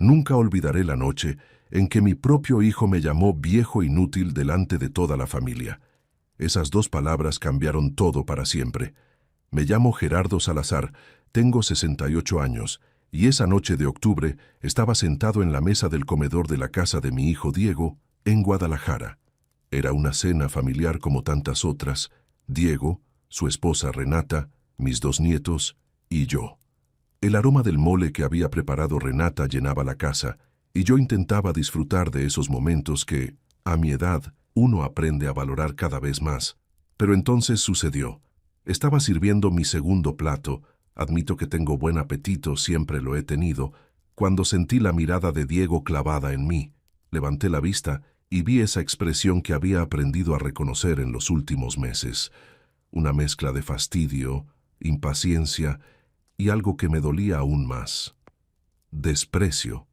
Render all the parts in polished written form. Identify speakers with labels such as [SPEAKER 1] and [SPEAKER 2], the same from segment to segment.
[SPEAKER 1] Nunca olvidaré la noche en que mi propio hijo me llamó viejo inútil delante de toda la familia. Esas dos palabras cambiaron todo para siempre. Me llamo Gerardo Salazar, tengo 68 años, y esa noche de octubre estaba sentado en la mesa del comedor de la casa de mi hijo Diego, en Guadalajara. Era una cena familiar como tantas otras: Diego, su esposa Renata, mis dos nietos y yo. El aroma del mole que había preparado Renata llenaba la casa, y yo intentaba disfrutar de esos momentos que, a mi edad, uno aprende a valorar cada vez más. Pero entonces sucedió. Estaba sirviendo mi segundo plato, admito que tengo buen apetito, siempre lo he tenido, cuando sentí la mirada de Diego clavada en mí. Levanté la vista y vi esa expresión que había aprendido a reconocer en los últimos meses. Una mezcla de fastidio, impaciencia y algo que me dolía aún más: desprecio.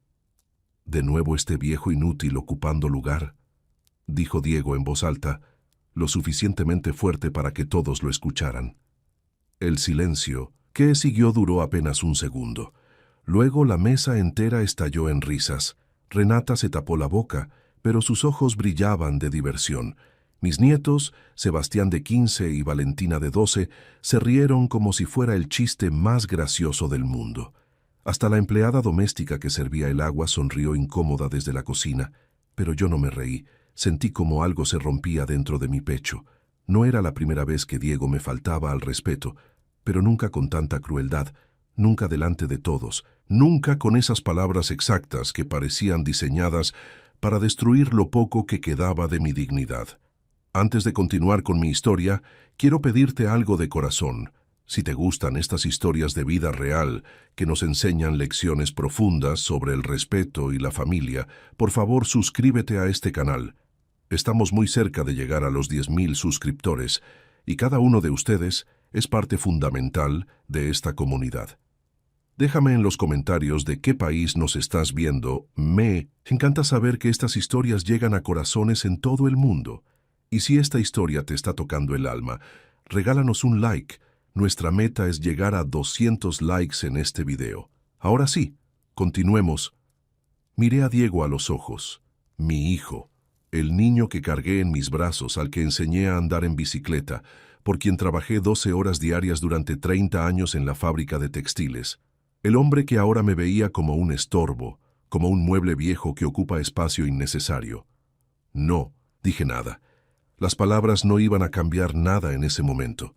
[SPEAKER 1] «¿De nuevo este viejo inútil ocupando lugar?», dijo Diego en voz alta, lo suficientemente fuerte para que todos lo escucharan. El silencio que siguió duró apenas un segundo. Luego la mesa entera estalló en risas. Renata se tapó la boca, pero sus ojos brillaban de diversión. Mis nietos, Sebastián de 15 y Valentina de 12, se rieron como si fuera el chiste más gracioso del mundo. Hasta la empleada doméstica que servía el agua sonrió incómoda desde la cocina, pero yo no me reí. Sentí como algo se rompía dentro de mi pecho. No era la primera vez que Diego me faltaba al respeto, pero nunca con tanta crueldad, nunca delante de todos, nunca con esas palabras exactas que parecían diseñadas para destruir lo poco que quedaba de mi dignidad. Antes de continuar con mi historia, quiero pedirte algo de corazón. Si te gustan estas historias de vida real que nos enseñan lecciones profundas sobre el respeto y la familia, por favor suscríbete a este canal. Estamos muy cerca de llegar a los 10.000 suscriptores y cada uno de ustedes es parte fundamental de esta comunidad. Déjame en los comentarios de qué país nos estás viendo. Me encanta saber que estas historias llegan a corazones en todo el mundo. Y si esta historia te está tocando el alma, regálanos un like. Nuestra meta es llegar a 200 likes en este video. Ahora sí, continuemos. Miré a Diego a los ojos, mi hijo, el niño que cargué en mis brazos, al que enseñé a andar en bicicleta, por quien trabajé 12 horas diarias durante 30 años en la fábrica de textiles. El hombre que ahora me veía como un estorbo, como un mueble viejo que ocupa espacio innecesario. No, dije nada. Las palabras no iban a cambiar nada en ese momento.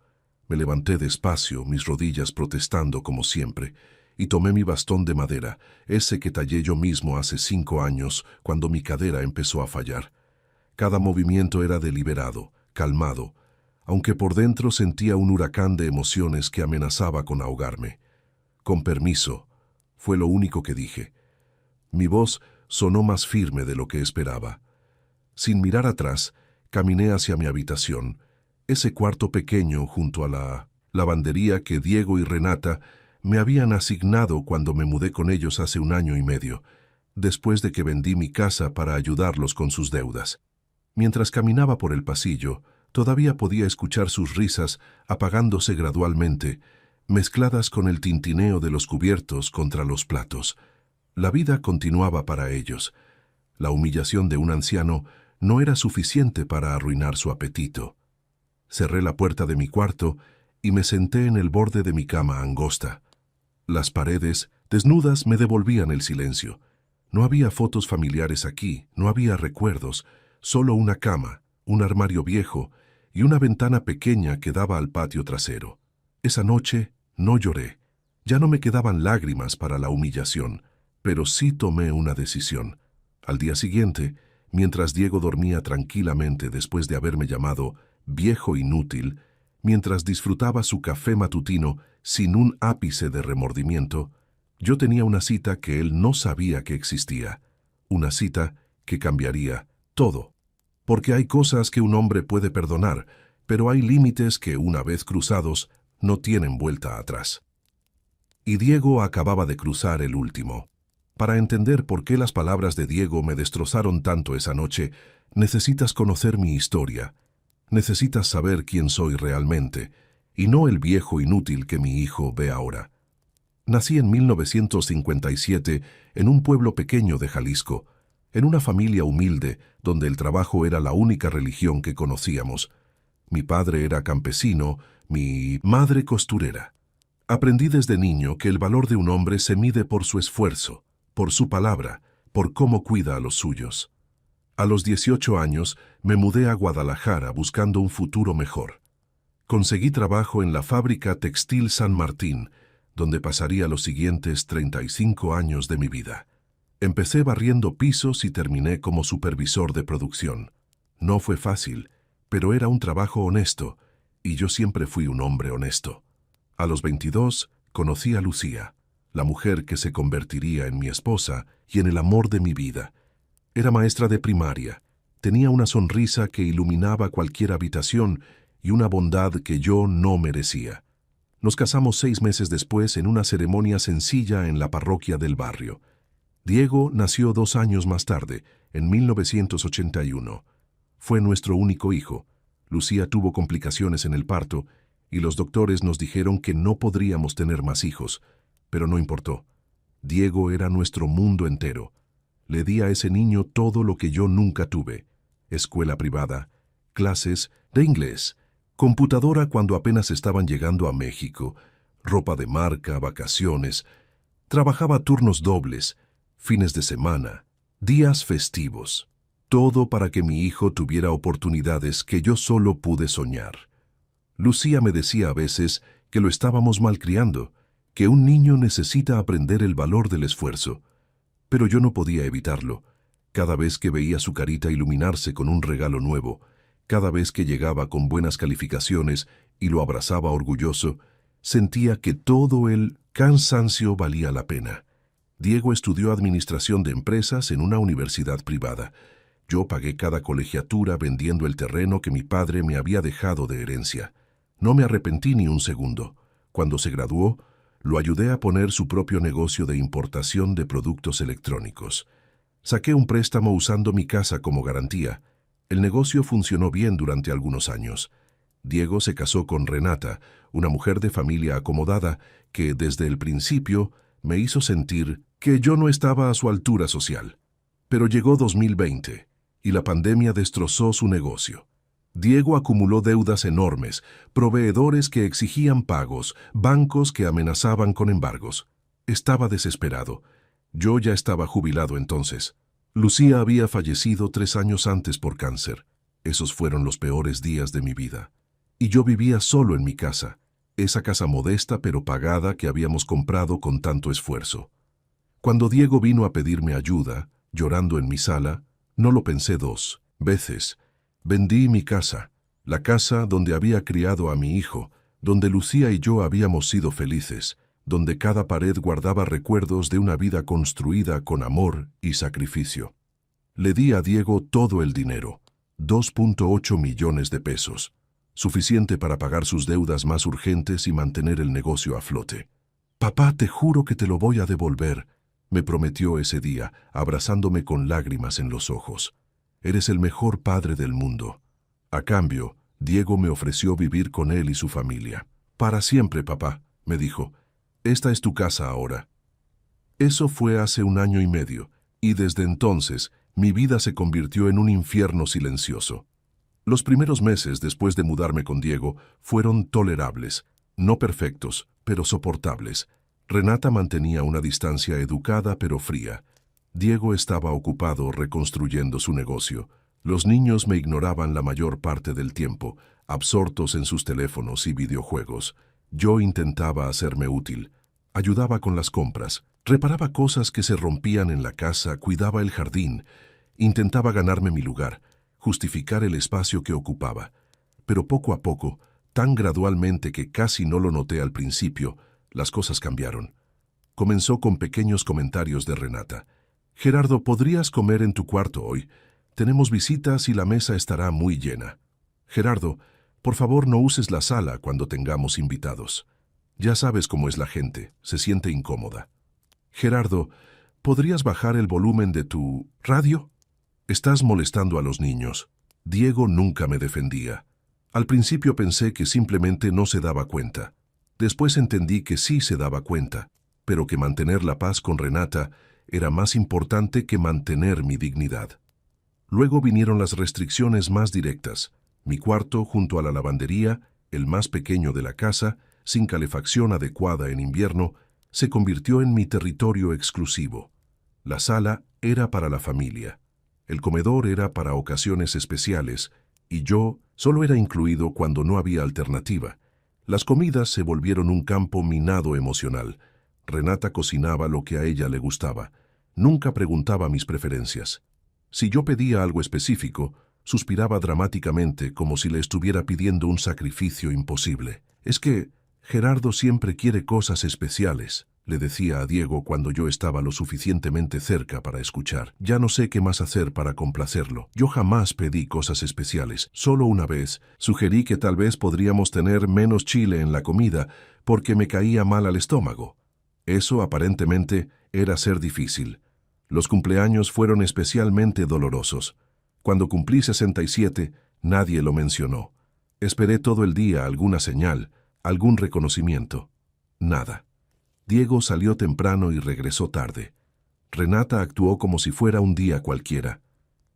[SPEAKER 1] Me levanté despacio, mis rodillas protestando como siempre, y tomé mi bastón de madera, ese que tallé yo mismo hace 5 años, cuando mi cadera empezó a fallar. Cada movimiento era deliberado, calmado, aunque por dentro sentía un huracán de emociones que amenazaba con ahogarme. «Con permiso», fue lo único que dije. Mi voz sonó más firme de lo que esperaba. Sin mirar atrás, caminé hacia mi habitación, ese cuarto pequeño junto a la lavandería que Diego y Renata me habían asignado cuando me mudé con ellos hace 1 año y medio, después de que vendí mi casa para ayudarlos con sus deudas. Mientras caminaba por el pasillo, todavía podía escuchar sus risas apagándose gradualmente, mezcladas con el tintineo de los cubiertos contra los platos. La vida continuaba para ellos. La humillación de un anciano no era suficiente para arruinar su apetito. Cerré la puerta de mi cuarto y me senté en el borde de mi cama angosta. Las paredes, desnudas, me devolvían el silencio. No había fotos familiares aquí, no había recuerdos, solo una cama, un armario viejo y una ventana pequeña que daba al patio trasero. Esa noche no lloré. Ya no me quedaban lágrimas para la humillación, pero sí tomé una decisión. Al día siguiente, mientras Diego dormía tranquilamente después de haberme llamado viejo inútil, mientras disfrutaba su café matutino sin un ápice de remordimiento, yo tenía una cita que él no sabía que existía, una cita que cambiaría todo. Porque hay cosas que un hombre puede perdonar, pero hay límites que, una vez cruzados, no tienen vuelta atrás. Y Diego acababa de cruzar el último. Para entender por qué las palabras de Diego me destrozaron tanto esa noche, necesitas conocer mi historia. Necesitas saber quién soy realmente, y no el viejo inútil que mi hijo ve ahora. Nací en 1957 en un pueblo pequeño de Jalisco, en una familia humilde donde el trabajo era la única religión que conocíamos. Mi padre era campesino, mi madre costurera. Aprendí desde niño que el valor de un hombre se mide por su esfuerzo, por su palabra, por cómo cuida a los suyos. A los 18 años me mudé a Guadalajara buscando un futuro mejor. Conseguí trabajo en la fábrica textil San Martín, donde pasaría los siguientes 35 años de mi vida. Empecé barriendo pisos y terminé como supervisor de producción. No fue fácil, pero era un trabajo honesto, y yo siempre fui un hombre honesto. A los 22 conocí a Lucía, la mujer que se convertiría en mi esposa y en el amor de mi vida. Era maestra de primaria, tenía una sonrisa que iluminaba cualquier habitación y una bondad que yo no merecía. Nos casamos 6 meses después en una ceremonia sencilla en la parroquia del barrio. Diego nació 2 años más tarde, en 1981. Fue nuestro único hijo. Lucía tuvo complicaciones en el parto y los doctores nos dijeron que no podríamos tener más hijos, pero no importó. Diego era nuestro mundo entero. Le di a ese niño todo lo que yo nunca tuve: escuela privada, clases de inglés, computadora cuando apenas estaban llegando a México, ropa de marca, vacaciones. Trabajaba turnos dobles, fines de semana, días festivos. Todo para que mi hijo tuviera oportunidades que yo solo pude soñar. Lucía me decía a veces que lo estábamos malcriando, que un niño necesita aprender el valor del esfuerzo. Pero yo no podía evitarlo. Cada vez que veía su carita iluminarse con un regalo nuevo, cada vez que llegaba con buenas calificaciones y lo abrazaba orgulloso, sentía que todo el cansancio valía la pena. Diego estudió administración de empresas en una universidad privada. Yo pagué cada colegiatura vendiendo el terreno que mi padre me había dejado de herencia. No me arrepentí ni un segundo. Cuando se graduó, lo ayudé a poner su propio negocio de importación de productos electrónicos. Saqué un préstamo usando mi casa como garantía. El negocio funcionó bien durante algunos años. Diego se casó con Renata, una mujer de familia acomodada que desde el principio me hizo sentir que yo no estaba a su altura social. Pero llegó 2020 y la pandemia destrozó su negocio. Diego acumuló deudas enormes, proveedores que exigían pagos, bancos que amenazaban con embargos. Estaba desesperado. Yo ya estaba jubilado entonces. Lucía había fallecido 3 años antes por cáncer. Esos fueron los peores días de mi vida. Y yo vivía solo en mi casa, esa casa modesta pero pagada que habíamos comprado con tanto esfuerzo. Cuando Diego vino a pedirme ayuda, llorando en mi sala, no lo pensé 2 veces. Vendí mi casa, la casa donde había criado a mi hijo, donde Lucía y yo habíamos sido felices, donde cada pared guardaba recuerdos de una vida construida con amor y sacrificio. Le di a Diego todo el dinero, 2.8 millones de pesos, suficiente para pagar sus deudas más urgentes y mantener el negocio a flote. «Papá, te juro que te lo voy a devolver», me prometió ese día, abrazándome con lágrimas en los ojos. «Eres el mejor padre del mundo». A cambio, Diego me ofreció vivir con él y su familia. «Para siempre, papá», me dijo. «Esta es tu casa ahora». Eso fue hace 1 año y medio, y desde entonces mi vida se convirtió en un infierno silencioso. Los primeros meses después de mudarme con Diego fueron tolerables, no perfectos, pero soportables. Renata mantenía una distancia educada pero fría. Diego estaba ocupado reconstruyendo su negocio. Los niños me ignoraban la mayor parte del tiempo, absortos en sus teléfonos y videojuegos. Yo intentaba hacerme útil. Ayudaba con las compras, reparaba cosas que se rompían en la casa, cuidaba el jardín. Intentaba ganarme mi lugar, justificar el espacio que ocupaba. Pero poco a poco, tan gradualmente que casi no lo noté al principio, las cosas cambiaron. Comenzó con pequeños comentarios de Renata. «Gerardo, ¿podrías comer en tu cuarto hoy? Tenemos visitas y la mesa estará muy llena. Gerardo, por favor no uses la sala cuando tengamos invitados. Ya sabes cómo es la gente, se siente incómoda. Gerardo, ¿podrías bajar el volumen de tu radio? Estás molestando a los niños». Diego nunca me defendía. Al principio pensé que simplemente no se daba cuenta. Después entendí que sí se daba cuenta. pero que mantener la paz con Renata era más importante que mantener mi dignidad. Luego vinieron las restricciones más directas. Mi cuarto junto a la lavandería, el más pequeño de la casa, sin calefacción adecuada en invierno, se convirtió en mi territorio exclusivo. La sala era para la familia. El comedor era para ocasiones especiales, y yo solo era incluido cuando no había alternativa. Las comidas se volvieron un campo minado emocional. Renata cocinaba lo que a ella le gustaba. Nunca preguntaba mis preferencias. Si yo pedía algo específico, suspiraba dramáticamente como si le estuviera pidiendo un sacrificio imposible. Es que Gerardo siempre quiere cosas especiales, le decía a Diego cuando yo estaba lo suficientemente cerca para escuchar. Ya no sé qué más hacer para complacerlo. Yo jamás pedí cosas especiales. Solo una vez sugerí que tal vez podríamos tener menos chile en la comida porque me caía mal al estómago. Eso aparentemente era ser difícil. Los cumpleaños fueron especialmente dolorosos. Cuando cumplí 67, nadie lo mencionó. Esperé todo el día alguna señal, algún reconocimiento. Nada. Diego salió temprano y regresó tarde. Renata actuó como si fuera un día cualquiera.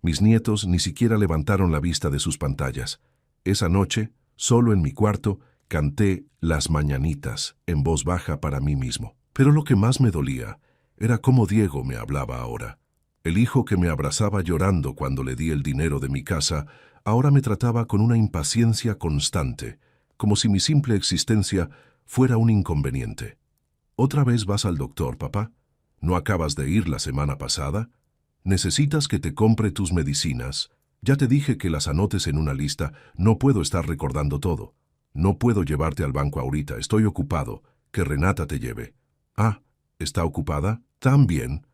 [SPEAKER 1] Mis nietos ni siquiera levantaron la vista de sus pantallas. Esa noche, solo en mi cuarto, canté Las Mañanitas en voz baja para mí mismo. Pero lo que más me dolía era cómo Diego me hablaba ahora. El hijo que me abrazaba llorando cuando le di el dinero de mi casa, ahora me trataba con una impaciencia constante, como si mi simple existencia fuera un inconveniente. ¿Otra vez vas al doctor, papá? ¿No acabas de ir la semana pasada? ¿Necesitas que te compre tus medicinas? Ya te dije que las anotes en una lista, no puedo estar recordando todo. No puedo llevarte al banco ahorita, estoy ocupado. Que Renata te lleve. Ah, ¿está ocupada? También.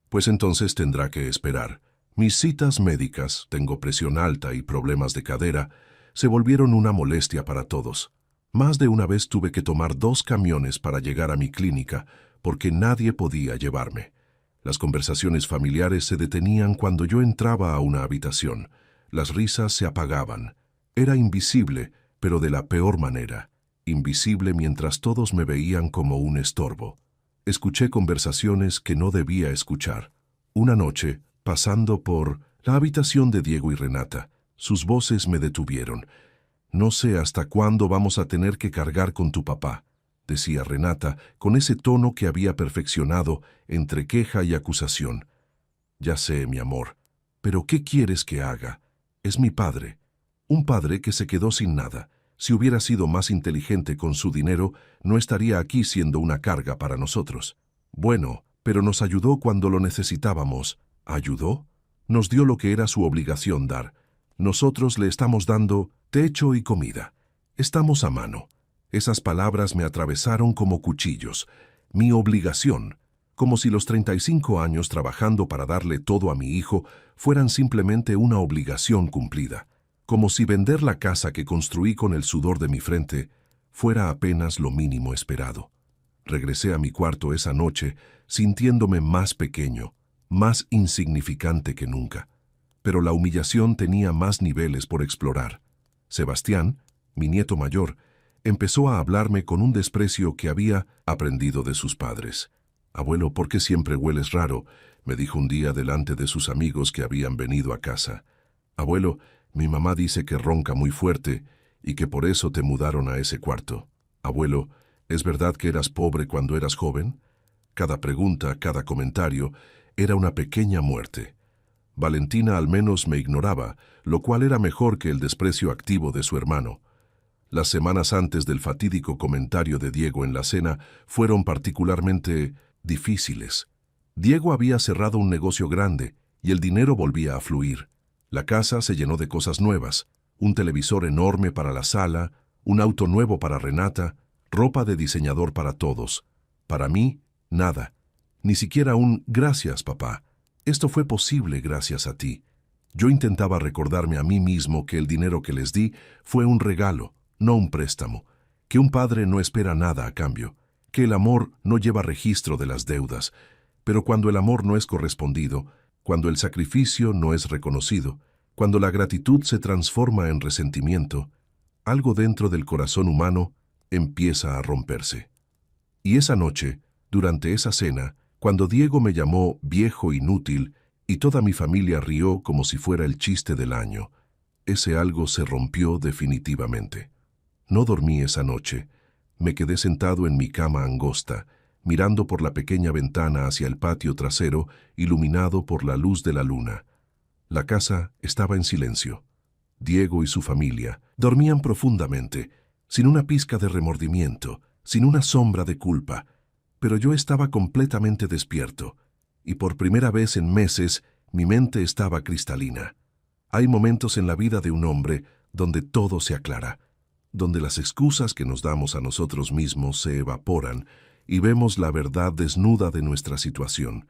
[SPEAKER 1] Pues entonces tendrá que esperar. Mis citas médicas, tengo presión alta y problemas de cadera, se volvieron una molestia para todos. Más de una vez tuve que tomar 2 camiones para llegar a mi clínica, porque nadie podía llevarme. Las conversaciones familiares se detenían cuando yo entraba a una habitación. Las risas se apagaban. Era invisible, pero de la peor manera. Invisible mientras todos me veían como un estorbo. Escuché conversaciones que no debía escuchar. Una noche, pasando por la habitación de Diego y Renata, sus voces me detuvieron. «No sé hasta cuándo vamos a tener que cargar con tu papá», decía Renata, con ese tono que había perfeccionado entre queja y acusación. «Ya sé, mi amor, pero ¿qué quieres que haga? Es mi padre. Un padre que se quedó sin nada. Si hubiera sido más inteligente con su dinero, no estaría aquí siendo una carga para nosotros. Bueno, pero nos ayudó cuando lo necesitábamos». ¿Ayudó? Nos dio lo que era su obligación dar. Nosotros le estamos dando techo y comida. Estamos a mano. Esas palabras me atravesaron como cuchillos. Mi obligación, como si los 35 años trabajando para darle todo a mi hijo fueran simplemente una obligación cumplida. Como si vender la casa que construí con el sudor de mi frente fuera apenas lo mínimo esperado. Regresé a mi cuarto esa noche sintiéndome más pequeño, más insignificante que nunca. Pero la humillación tenía más niveles por explorar. Sebastián, mi nieto mayor, empezó a hablarme con un desprecio que había aprendido de sus padres. «Abuelo, ¿por qué siempre hueles raro?», me dijo un día delante de sus amigos que habían venido a casa. «Abuelo, mi mamá dice que ronca muy fuerte y que por eso te mudaron a ese cuarto. Abuelo, ¿es verdad que eras pobre cuando eras joven?». Cada pregunta, cada comentario, era una pequeña muerte. Valentina al menos me ignoraba, lo cual era mejor que el desprecio activo de su hermano. Las semanas antes del fatídico comentario de Diego en la cena fueron particularmente difíciles. Diego había cerrado un negocio grande y el dinero volvía a fluir. La casa se llenó de cosas nuevas, un televisor enorme para la sala, un auto nuevo para Renata, ropa de diseñador para todos. Para mí, nada. Ni siquiera un «gracias, papá». Esto fue posible gracias a ti. Yo intentaba recordarme a mí mismo que el dinero que les di fue un regalo, no un préstamo, que un padre no espera nada a cambio, que el amor no lleva registro de las deudas, pero cuando el amor no es correspondido, cuando el sacrificio no es reconocido, cuando la gratitud se transforma en resentimiento, algo dentro del corazón humano empieza a romperse. Y esa noche, Durante esa cena, cuando Diego me llamó viejo inútil y toda mi familia rió como si fuera el chiste del año, ese algo se rompió definitivamente. No dormí esa noche. Me quedé sentado en mi cama angosta, mirando por la pequeña ventana hacia el patio trasero, iluminado por la luz de la luna. La casa estaba en silencio. Diego y su familia dormían profundamente, sin una pizca de remordimiento, sin una sombra de culpa, pero yo estaba completamente despierto, y por primera vez en meses mi mente estaba cristalina. Hay momentos en la vida de un hombre donde todo se aclara, donde las excusas que nos damos a nosotros mismos se evaporan y vemos la verdad desnuda de nuestra situación.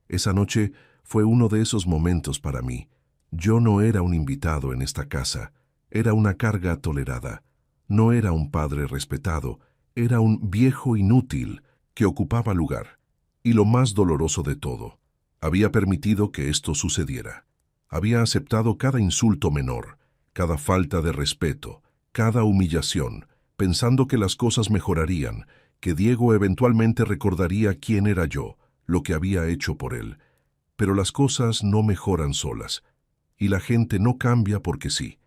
[SPEAKER 1] Esa noche fue uno de esos momentos para mí. Yo no era un invitado en esta casa, era una carga tolerada. No era un padre respetado, era un viejo inútil que ocupaba lugar. Y lo más doloroso de todo, había permitido que esto sucediera. Había aceptado cada insulto menor, cada falta de respeto, cada humillación, pensando que las cosas mejorarían, que Diego eventualmente recordaría quién era yo, lo que había hecho por él. Pero las cosas no mejoran solas, y la gente no cambia porque sí.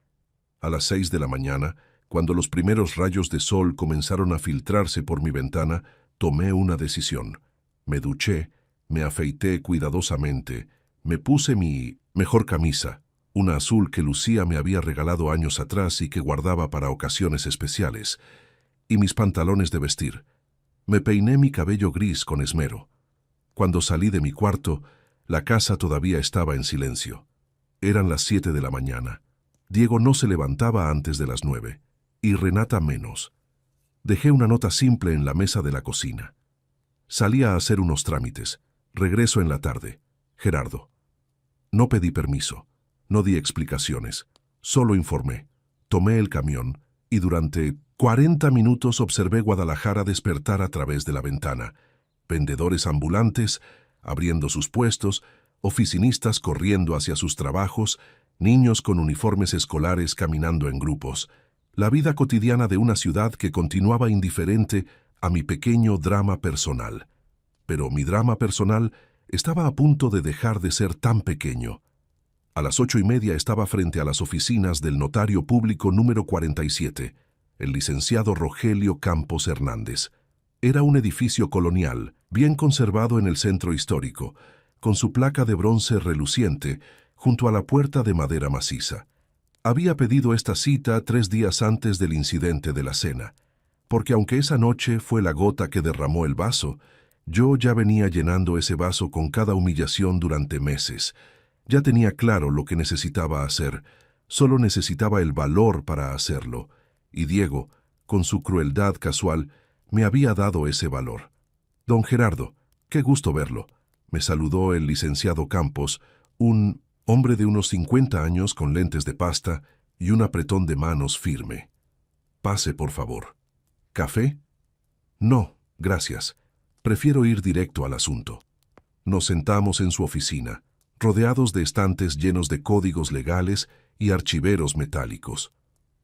[SPEAKER 1] A las 6 de la mañana, cuando los primeros rayos de sol comenzaron a filtrarse por mi ventana, tomé una decisión. Me duché, me afeité cuidadosamente, me puse mi mejor camisa, una azul que Lucía me había regalado años atrás y que guardaba para ocasiones especiales, y mis pantalones de vestir. Me peiné mi cabello gris con esmero. Cuando salí de mi cuarto, la casa todavía estaba en silencio. Eran las 7 de la mañana. Diego no se levantaba antes de las 9, y Renata menos. Dejé una nota simple en la mesa de la cocina. Salí a hacer unos trámites. Regreso en la tarde. Gerardo. No pedí permiso. No di explicaciones. Solo informé. Tomé el camión y durante 40 minutos observé Guadalajara despertar a través de la ventana. Vendedores ambulantes abriendo sus puestos, oficinistas corriendo hacia sus trabajos, niños con uniformes escolares caminando en grupos. La vida cotidiana de una ciudad que continuaba indiferente a mi pequeño drama personal. Pero mi drama personal estaba a punto de dejar de ser tan pequeño. A las 8:30 estaba frente a las oficinas del notario público número 47, el licenciado Rogelio Campos Hernández. Era un edificio colonial, bien conservado en el centro histórico, con su placa de bronce reluciente junto a la puerta de madera maciza. Había pedido esta cita 3 días antes del incidente de la cena, porque aunque esa noche fue la gota que derramó el vaso, yo ya venía llenando ese vaso con cada humillación durante meses. Ya tenía claro lo que necesitaba hacer, solo necesitaba el valor para hacerlo, y Diego, con su crueldad casual, me había dado ese valor. Don Gerardo, qué gusto verlo, me saludó el licenciado Campos, un hombre de unos 50 años con lentes de pasta y un apretón de manos firme. Pase, por favor. ¿Café? No, gracias. Prefiero ir directo al asunto. Nos sentamos en su oficina, rodeados de estantes llenos de códigos legales y archiveros metálicos.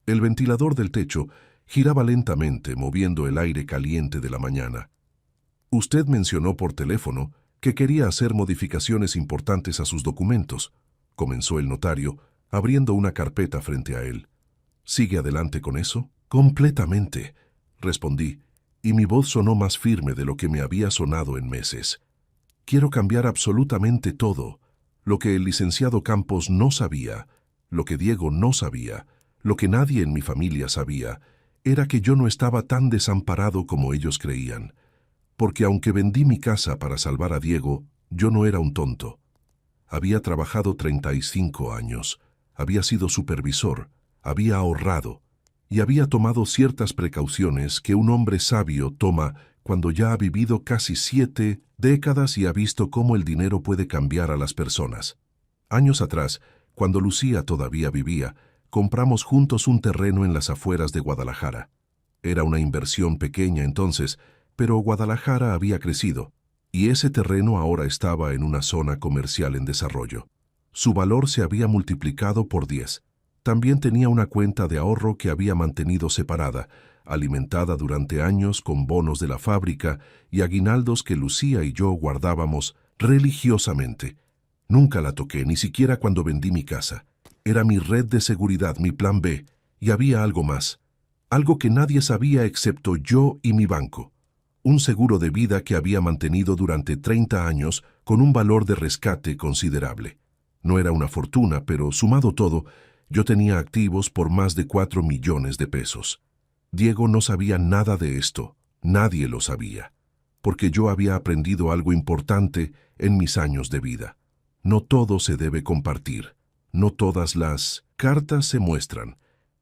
[SPEAKER 1] El ventilador del techo giraba lentamente, moviendo el aire caliente de la mañana. Usted mencionó por teléfono que quería hacer modificaciones importantes a sus documentos, comenzó el notario, abriendo una carpeta frente a él. ¿Sigue adelante con eso? Completamente, respondí, y mi voz sonó más firme de lo que me había sonado en meses. Quiero cambiar absolutamente todo. Lo que el licenciado Campos no sabía, lo que Diego no sabía, lo que nadie en mi familia sabía, era que yo no estaba tan desamparado como ellos creían. Porque aunque vendí mi casa para salvar a Diego, yo no era un tonto. Había trabajado 35 años, había sido supervisor, había ahorrado y había tomado ciertas precauciones que un hombre sabio toma cuando ya ha vivido casi 7 décadas y ha visto cómo el dinero puede cambiar a las personas. Años atrás, cuando Lucía todavía vivía, compramos juntos un terreno en las afueras de Guadalajara. Era una inversión pequeña entonces, pero Guadalajara había crecido, y ese terreno ahora estaba en una zona comercial en desarrollo. Su valor se había multiplicado por 10. También tenía una cuenta de ahorro que había mantenido separada, alimentada durante años con bonos de la fábrica y aguinaldos que Lucía y yo guardábamos religiosamente. Nunca la toqué, ni siquiera cuando vendí mi casa. Era mi red de seguridad, mi plan B, y había algo más. Algo que nadie sabía excepto yo y mi banco. Un seguro de vida que había mantenido durante 30 años con un valor de rescate considerable. No era una fortuna, pero sumado todo, yo tenía activos por más de 4 millones de pesos. Diego no sabía nada de esto, nadie lo sabía, porque yo había aprendido algo importante en mis años de vida. No todo se debe compartir, no todas las cartas se muestran,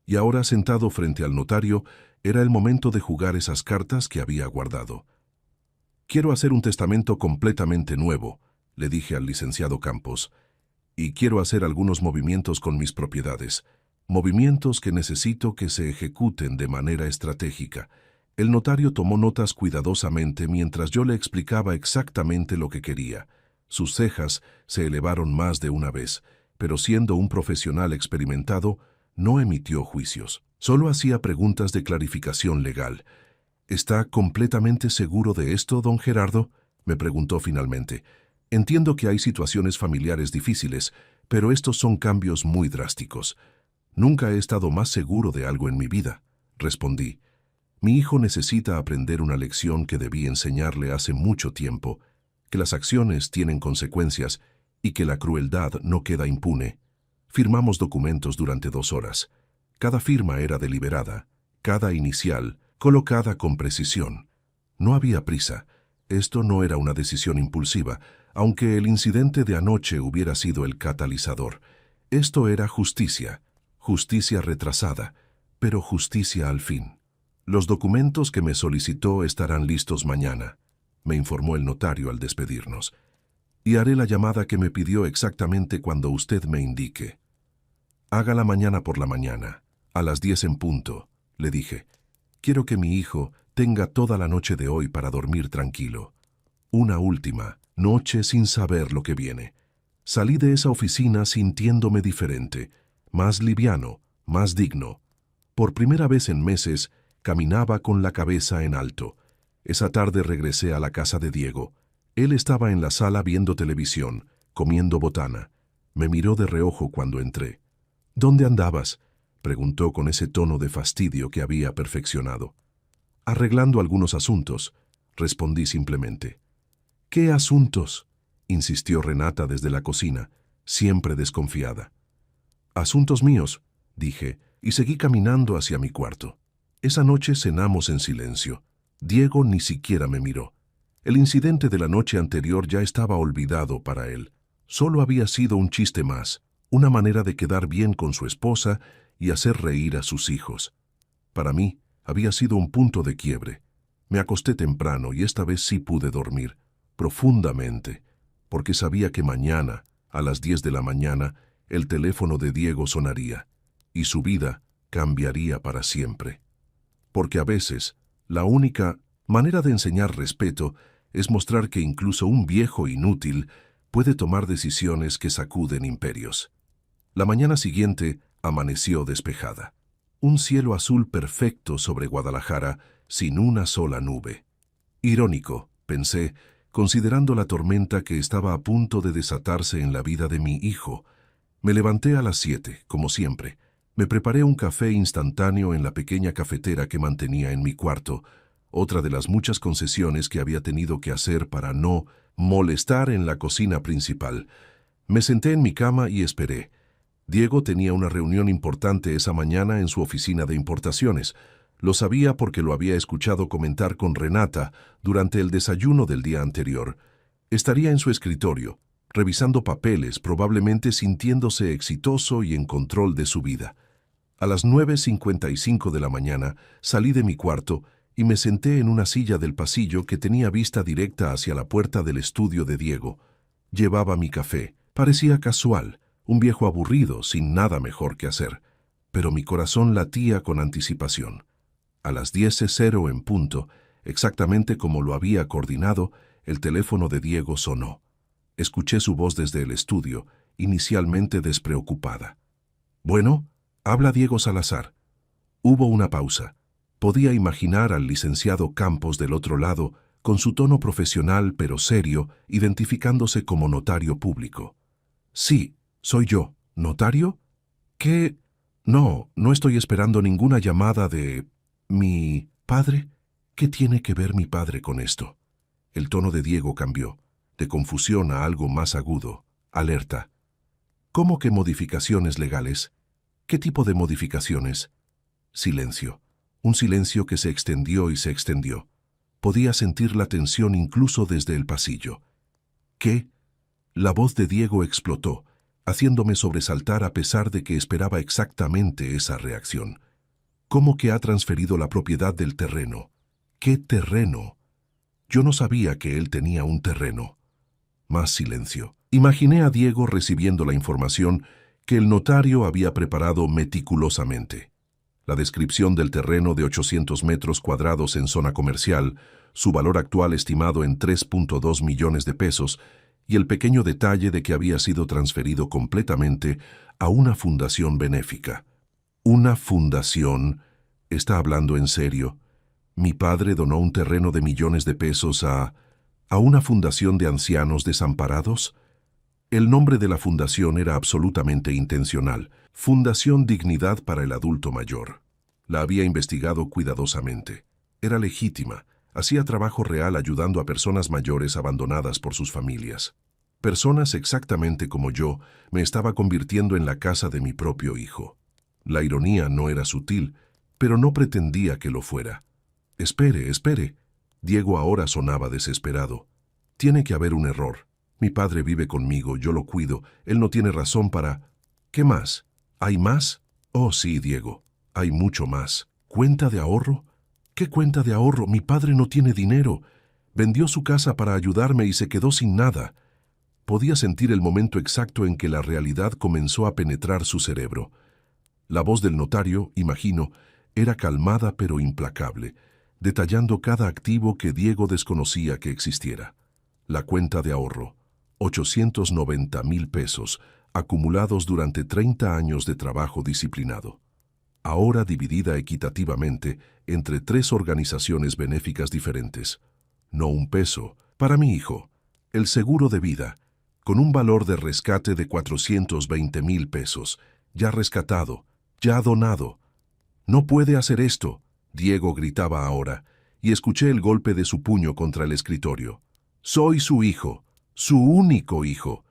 [SPEAKER 1] y ahora sentado frente al notario, era el momento de jugar esas cartas que había guardado. «Quiero hacer un testamento completamente nuevo», le dije al licenciado Campos, «y quiero hacer algunos movimientos con mis propiedades, movimientos que necesito que se ejecuten de manera estratégica». El notario tomó notas cuidadosamente mientras yo le explicaba exactamente lo que quería. Sus cejas se elevaron más de una vez, pero siendo un profesional experimentado, no emitió juicios. Solo hacía preguntas de clarificación legal. «¿Está completamente seguro de esto, don Gerardo?», me preguntó finalmente. «Entiendo que hay situaciones familiares difíciles, pero estos son cambios muy drásticos». «Nunca he estado más seguro de algo en mi vida», respondí. «Mi hijo necesita aprender una lección que debí enseñarle hace mucho tiempo, que las acciones tienen consecuencias y que la crueldad no queda impune». Firmamos documentos durante 2 horas. Cada firma era deliberada, cada inicial colocada con precisión. No había prisa. Esto no era una decisión impulsiva, aunque el incidente de anoche hubiera sido el catalizador. Esto era justicia, justicia retrasada, pero justicia al fin. «Los documentos que me solicitó estarán listos mañana», me informó el notario al despedirnos. «Y haré la llamada que me pidió exactamente cuando usted me indique». «Hágala mañana por la mañana, a las 10 en punto», le dije. «Quiero que mi hijo tenga toda la noche de hoy para dormir tranquilo. Una última noche sin saber lo que viene». Salí de esa oficina sintiéndome diferente, más liviano, más digno. Por primera vez en meses, caminaba con la cabeza en alto. Esa tarde regresé a la casa de Diego. Él estaba en la sala viendo televisión, comiendo botana. Me miró de reojo cuando entré. «¿Dónde andabas?», preguntó con ese tono de fastidio que había perfeccionado. «Arreglando algunos asuntos», respondí simplemente. «¿Qué asuntos?», insistió Renata desde la cocina, siempre desconfiada. «Asuntos míos», dije, y seguí caminando hacia mi cuarto. Esa noche cenamos en silencio. Diego ni siquiera me miró. El incidente de la noche anterior ya estaba olvidado para él. Solo había sido un chiste más, una manera de quedar bien con su esposa y hacer reír a sus hijos. Para mí, había sido un punto de quiebre. Me acosté temprano y esta vez sí pude dormir, profundamente, porque sabía que mañana, a las 10 de la mañana, el teléfono de Diego sonaría, y su vida cambiaría para siempre. Porque a veces, la única manera de enseñar respeto es mostrar que incluso un viejo inútil puede tomar decisiones que sacuden imperios. La mañana siguiente amaneció despejada. Un cielo azul perfecto sobre Guadalajara, sin una sola nube. Irónico, pensé, considerando la tormenta que estaba a punto de desatarse en la vida de mi hijo. Me levanté a las 7, como siempre. Me preparé un café instantáneo en la pequeña cafetera que mantenía en mi cuarto, otra de las muchas concesiones que había tenido que hacer para no molestar en la cocina principal. Me senté en mi cama y esperé. Diego tenía una reunión importante esa mañana en su oficina de importaciones. Lo sabía porque lo había escuchado comentar con Renata durante el desayuno del día anterior. Estaría en su escritorio, revisando papeles, probablemente sintiéndose exitoso y en control de su vida. A las 9:55 de la mañana salí de mi cuarto y me senté en una silla del pasillo que tenía vista directa hacia la puerta del estudio de Diego. Llevaba mi café. Parecía casual, un viejo aburrido, sin nada mejor que hacer. Pero mi corazón latía con anticipación. A las 10:00 en punto, exactamente como lo había coordinado, el teléfono de Diego sonó. Escuché su voz desde el estudio, inicialmente despreocupada. «Bueno, habla Diego Salazar». Hubo una pausa. Podía imaginar al licenciado Campos del otro lado, con su tono profesional pero serio, identificándose como notario público. Sí, soy yo. ¿Notario? ¿Qué? No, no estoy esperando ninguna llamada de... ¿Mi padre? ¿Qué tiene que ver mi padre con esto? El tono de Diego cambió, de confusión a algo más agudo, alerta. ¿Cómo que modificaciones legales? ¿Qué tipo de modificaciones? Silencio. Un silencio que se extendió y se extendió. Podía sentir la tensión incluso desde el pasillo. ¿Qué? La voz de Diego explotó, haciéndome sobresaltar a pesar de que esperaba exactamente esa reacción. ¿Cómo que ha transferido la propiedad del terreno? ¿Qué terreno? Yo no sabía que él tenía un terreno. Más silencio. Imaginé a Diego recibiendo la información que el notario había preparado meticulosamente. La descripción del terreno de 800 metros cuadrados en zona comercial, su valor actual estimado en 3.2 millones de pesos, y el pequeño detalle de que había sido transferido completamente a una fundación benéfica. ¿Una fundación? ¿Está hablando en serio? Mi padre donó un terreno de millones de pesos a una fundación de ancianos desamparados. El nombre de la fundación era absolutamente intencional, Fundación Dignidad para el Adulto Mayor. La había investigado cuidadosamente. Era legítima, hacía trabajo real ayudando a personas mayores abandonadas por sus familias. Personas exactamente como yo me estaba convirtiendo en la casa de mi propio hijo. La ironía no era sutil, pero no pretendía que lo fuera. Espere, espere. Diego ahora sonaba desesperado. Tiene que haber un error. Mi padre vive conmigo, yo lo cuido, él no tiene razón para... ¿Qué más? ¿Hay más? Oh, sí, Diego, hay mucho más. ¿Cuenta de ahorro? ¿Qué cuenta de ahorro? Mi padre no tiene dinero. Vendió su casa para ayudarme y se quedó sin nada. Podía sentir el momento exacto en que la realidad comenzó a penetrar su cerebro. La voz del notario, imagino, era calmada pero implacable, detallando cada activo que Diego desconocía que existiera. La cuenta de ahorro, 890,000 pesos, acumulados durante 30 años de trabajo disciplinado. Ahora dividida equitativamente entre 3 organizaciones benéficas diferentes. No un peso, para mi hijo, el seguro de vida, con un valor de rescate de 420,000 pesos, ya rescatado, ya donado. No puede hacer esto, Diego gritaba ahora, y escuché el golpe de su puño contra el escritorio. Soy su hijo, su único hijo.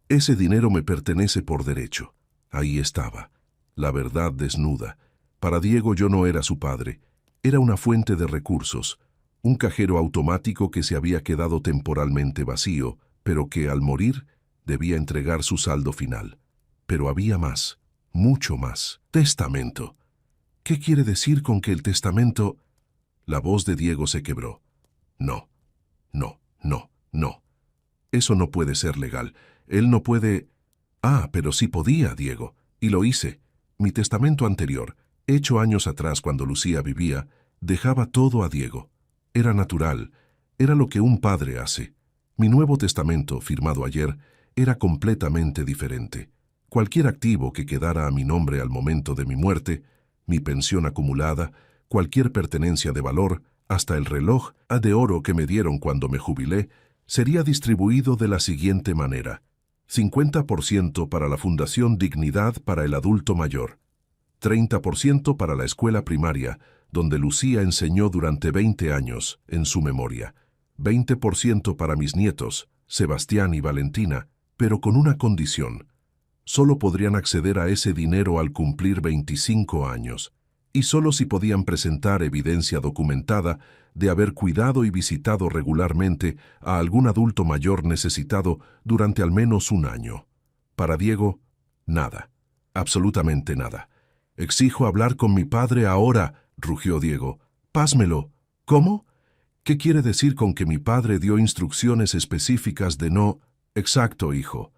[SPEAKER 1] Ese dinero me pertenece por derecho. Ahí estaba, la verdad desnuda. Para Diego yo no era su padre, era una fuente de recursos, un cajero automático que se había quedado temporalmente vacío, pero que al morir debía entregar su saldo final. Pero había más, mucho más. Testamento. ¿Qué quiere decir con que el testamento...? La voz de Diego se quebró. No, no, no, no. Eso no puede ser legal. Él no puede... Ah, pero sí podía, Diego. Y lo hice. Mi testamento anterior, hecho años atrás cuando Lucía vivía, dejaba todo a Diego. Era natural. Era lo que un padre hace. Mi nuevo testamento, firmado ayer, era completamente diferente. Cualquier activo que quedara a mi nombre al momento de mi muerte, mi pensión acumulada, cualquier pertenencia de valor, hasta el reloj de oro que me dieron cuando me jubilé, sería distribuido de la siguiente manera. 50% para la Fundación Dignidad para el Adulto Mayor, 30% para la escuela primaria, donde Lucía enseñó durante 20 años, en su memoria, 20% para mis nietos, Sebastián y Valentina, pero con una condición. Solo podrían acceder a ese dinero al cumplir 25 años, y solo si podían presentar evidencia documentada de haber cuidado y visitado regularmente a algún adulto mayor necesitado durante al menos un año. Para Diego, nada, absolutamente nada. «Exijo hablar con mi padre ahora», rugió Diego. «Pásmelo». «¿Cómo? ¿Qué quiere decir con que mi padre dio instrucciones específicas de no...?» «Exacto, hijo.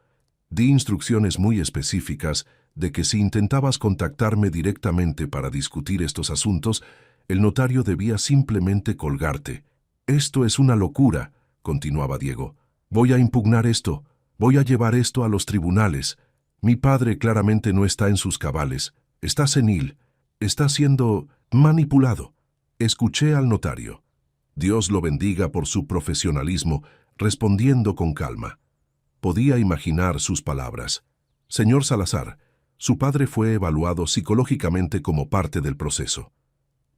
[SPEAKER 1] Di instrucciones muy específicas de que si intentabas contactarme directamente para discutir estos asuntos, el notario debía simplemente colgarte. Esto es una locura», continuaba Diego. «Voy a impugnar esto. Voy a llevar esto a los tribunales. Mi padre claramente no está en sus cabales. Está senil. Está siendo manipulado. Escuché al notario. Dios lo bendiga por su profesionalismo, respondiendo con calma. Podía imaginar sus palabras. Señor Salazar, su padre fue evaluado psicológicamente como parte del proceso.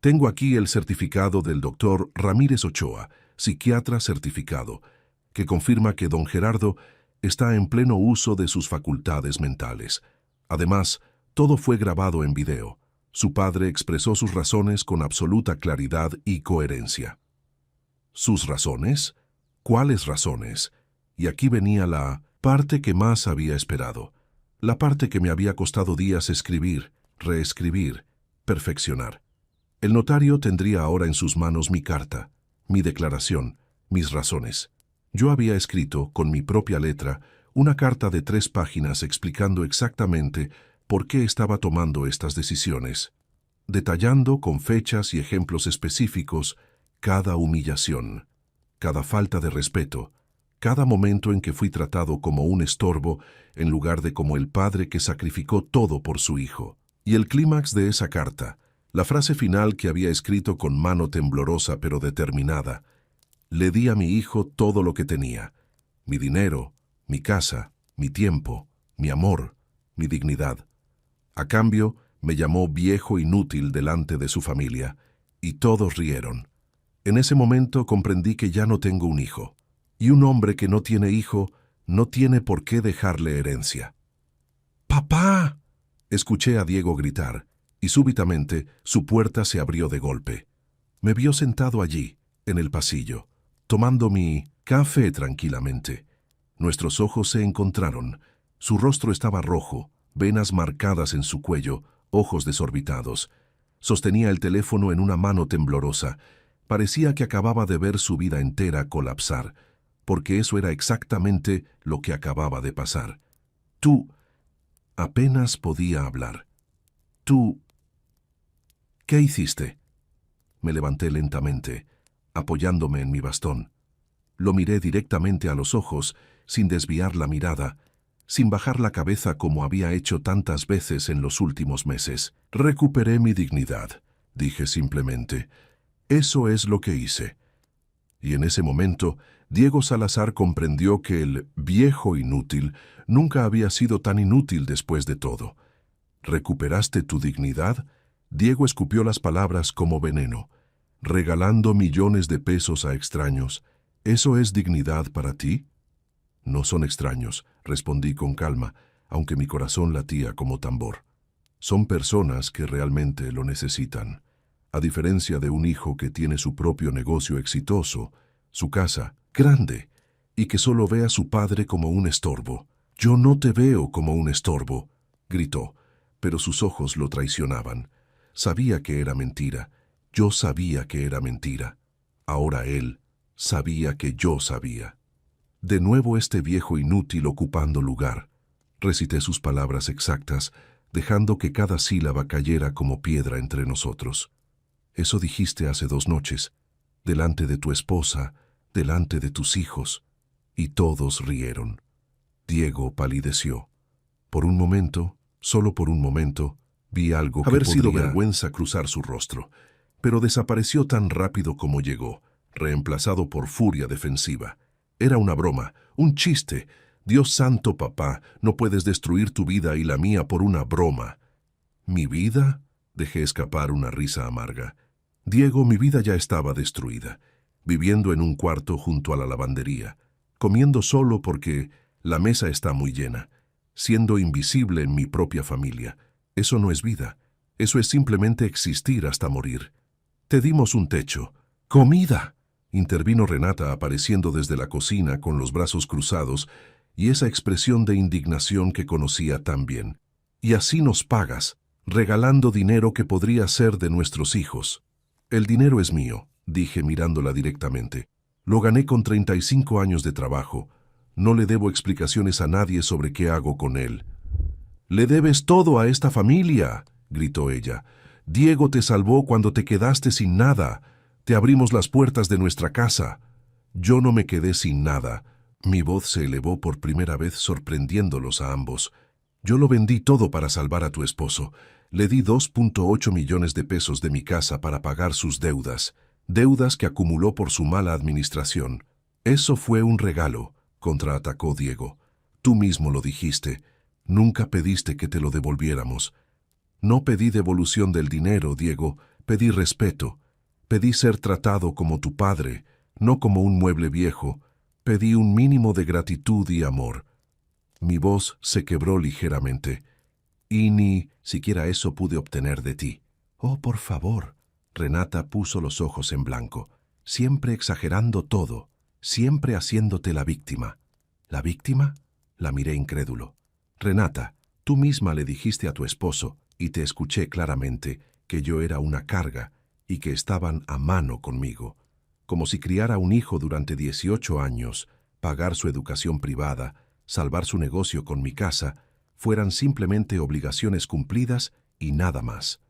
[SPEAKER 1] Tengo aquí el certificado del doctor Ramírez Ochoa, psiquiatra certificado, que confirma que don Gerardo está en pleno uso de sus facultades mentales. Además, todo fue grabado en video. Su padre expresó sus razones con absoluta claridad y coherencia. ¿Sus razones? ¿Cuáles razones? Y aquí venía la parte que más había esperado, la parte que me había costado días escribir, reescribir, perfeccionar. El notario tendría ahora en sus manos mi carta, mi declaración, mis razones. Yo había escrito, con mi propia letra, una carta de 3 páginas explicando exactamente por qué estaba tomando estas decisiones, detallando con fechas y ejemplos específicos cada humillación, cada falta de respeto, cada momento en que fui tratado como un estorbo en lugar de como el padre que sacrificó todo por su hijo. Y el clímax de esa carta, la frase final que había escrito con mano temblorosa pero determinada: le di a mi hijo todo lo que tenía, mi dinero, mi casa, mi tiempo, mi amor, mi dignidad. A cambio, me llamó viejo inútil delante de su familia, y todos rieron. En ese momento comprendí que ya no tengo un hijo, y un hombre que no tiene hijo no tiene por qué dejarle herencia. ¡Papá!, escuché a Diego gritar, y súbitamente su puerta se abrió de golpe. Me vio sentado allí, en el pasillo, tomando mi café tranquilamente. Nuestros ojos se encontraron. Su rostro estaba rojo, venas marcadas en su cuello, ojos desorbitados. Sostenía el teléfono en una mano temblorosa. Parecía que acababa de ver su vida entera colapsar, porque eso era exactamente lo que acababa de pasar. Tú... Apenas podía hablar. Tú... ¿Qué hiciste? Me levanté lentamente, apoyándome en mi bastón. Lo miré directamente a los ojos, sin desviar la mirada, sin bajar la cabeza como había hecho tantas veces en los últimos meses. Recuperé mi dignidad, dije simplemente. Eso es lo que hice. Y en ese momento, Diego Salazar comprendió que el viejo inútil nunca había sido tan inútil después de todo. ¿Recuperaste tu dignidad? Diego escupió las palabras como veneno. ¿Regalando millones de pesos a extraños? ¿Eso es dignidad para ti? No son extraños, respondí con calma, aunque mi corazón latía como tambor. Son personas que realmente lo necesitan. A diferencia de un hijo que tiene su propio negocio exitoso, su casa grande, y que solo ve a su padre como un estorbo. Yo no te veo como un estorbo, gritó, pero sus ojos lo traicionaban. Sabía que era mentira. Yo sabía que era mentira. Ahora él sabía que yo sabía. De nuevo este viejo inútil ocupando lugar. Recité sus palabras exactas, dejando que cada sílaba cayera como piedra entre nosotros. Eso dijiste hace 2 noches, delante de tu esposa, delante de tus hijos, y todos rieron. Diego palideció. Por un momento, solo por un momento, vi algo que podría sido vergüenza cruzar su rostro, pero desapareció tan rápido como llegó, reemplazado por furia defensiva. Era una broma, un chiste. Dios santo, papá, no puedes destruir tu vida y la mía por una broma. ¿Mi vida? Dejé escapar una risa amarga. Diego, mi vida ya estaba destruida, viviendo en un cuarto junto a la lavandería, comiendo solo porque la mesa está muy llena, siendo invisible en mi propia familia. Eso no es vida, eso es simplemente existir hasta morir. Te dimos un techo. ¡Comida!, intervino Renata apareciendo desde la cocina con los brazos cruzados y esa expresión de indignación que conocía tan bien. Y así nos pagas, regalando dinero que podría ser de nuestros hijos. El dinero es mío, dije mirándola directamente. Lo gané con 35 años de trabajo. No le debo explicaciones a nadie sobre qué hago con él. «Le debes todo a esta familia», gritó ella. «Diego te salvó cuando te quedaste sin nada. Te abrimos las puertas de nuestra casa». Yo no me quedé sin nada. Mi voz se elevó por primera vez sorprendiéndolos a ambos. Yo lo vendí todo para salvar a tu esposo. le di 2.8 millones de pesos de mi casa para pagar sus deudas, deudas que acumuló por su mala administración. Eso fue un regalo, contraatacó Diego. Tú mismo lo dijiste. Nunca pediste que te lo devolviéramos. No pedí devolución del dinero, Diego. Pedí respeto. Pedí ser tratado como tu padre, no como un mueble viejo. Pedí un mínimo de gratitud y amor. Mi voz se quebró ligeramente. Y ni siquiera eso pude obtener de ti. Oh, por favor. Renata puso los ojos en blanco, siempre exagerando todo, siempre haciéndote la víctima. ¿La víctima? La miré incrédulo. Renata, tú misma le dijiste a tu esposo, y te escuché claramente, que yo era una carga y que estaban a mano conmigo. Como si criara un hijo durante 18 años, pagar su educación privada, salvar su negocio con mi casa, fueran simplemente obligaciones cumplidas y nada más.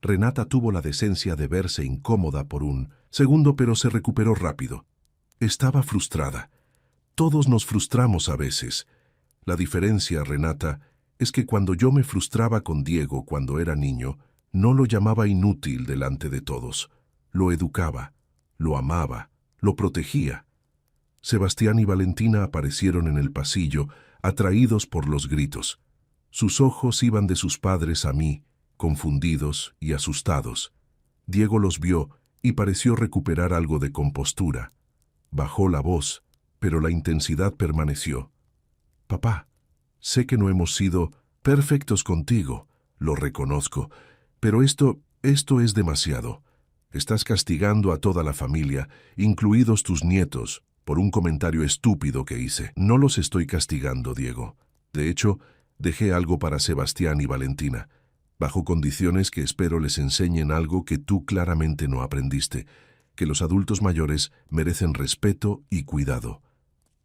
[SPEAKER 1] Renata tuvo la decencia de verse incómoda por un segundo, pero se recuperó rápido. Estaba frustrada. Todos nos frustramos a veces. La diferencia, Renata, es que cuando yo me frustraba con Diego cuando era niño, no lo llamaba inútil delante de todos. Lo educaba, lo amaba, lo protegía. Sebastián y Valentina aparecieron en el pasillo, atraídos por los gritos. Sus ojos iban de sus padres a mí, confundidos y asustados. Diego los vio y pareció recuperar algo de compostura. Bajó la voz, pero la intensidad permaneció. Papá, sé que no hemos sido perfectos contigo, lo reconozco, pero esto es demasiado. Estás castigando a toda la familia, incluidos tus nietos, por un comentario estúpido que hice. No los estoy castigando, Diego. De hecho, dejé algo para Sebastián y Valentina, bajo condiciones que espero les enseñen algo que tú claramente no aprendiste, que los adultos mayores merecen respeto y cuidado.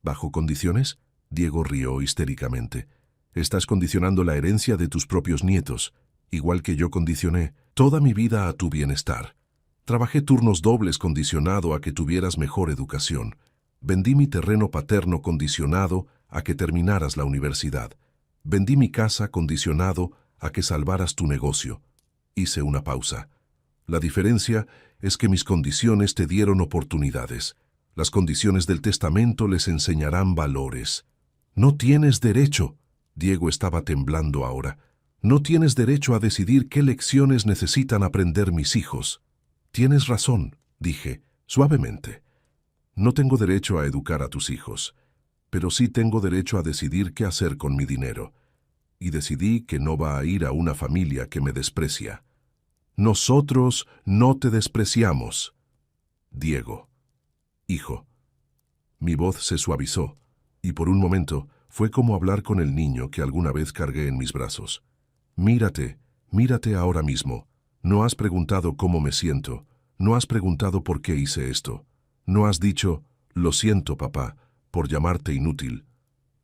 [SPEAKER 1] ¿Bajo condiciones? Diego rió histéricamente. Estás condicionando la herencia de tus propios nietos, igual que yo condicioné toda mi vida a tu bienestar. Trabajé turnos dobles condicionado a que tuvieras mejor educación. Vendí mi terreno paterno condicionado a que terminaras la universidad. Vendí mi casa condicionado a que salvaras tu negocio. Hice una pausa. La diferencia es que mis condiciones te dieron oportunidades. Las condiciones del testamento les enseñarán valores. No tienes derecho. Diego estaba temblando ahora. No tienes derecho a decidir qué lecciones necesitan aprender mis hijos. Tienes razón, dije, suavemente. No tengo derecho a educar a tus hijos, pero sí tengo derecho a decidir qué hacer con mi dinero. Y decidí que no va a ir a una familia que me desprecia. Nosotros no te despreciamos. Diego. Hijo. Mi voz se suavizó, y por un momento fue como hablar con el niño que alguna vez cargué en mis brazos. Mírate ahora mismo. No has preguntado cómo me siento, no has preguntado por qué hice esto. No has dicho, lo siento, papá, por llamarte inútil.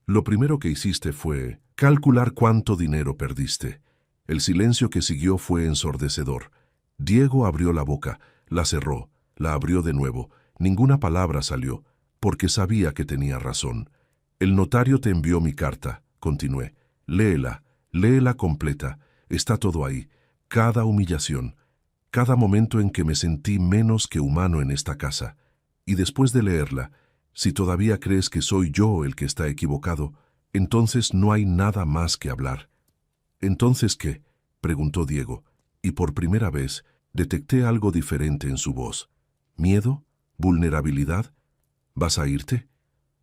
[SPEAKER 1] Lo primero que hiciste fue calcular cuánto dinero perdiste. El silencio que siguió fue ensordecedor. Diego abrió la boca, la cerró, la abrió de nuevo. Ninguna palabra salió, porque sabía que tenía razón. El notario te envió mi carta, continué. Léela completa. Está todo ahí. Cada humillación, cada momento en que me sentí menos que humano en esta casa. Y después de leerla, si todavía crees que soy yo el que está equivocado, entonces no hay nada más que hablar. ¿Entonces qué?, preguntó Diego, y por primera vez detecté algo diferente en su voz. ¿Miedo? ¿Vulnerabilidad? ¿Vas a irte?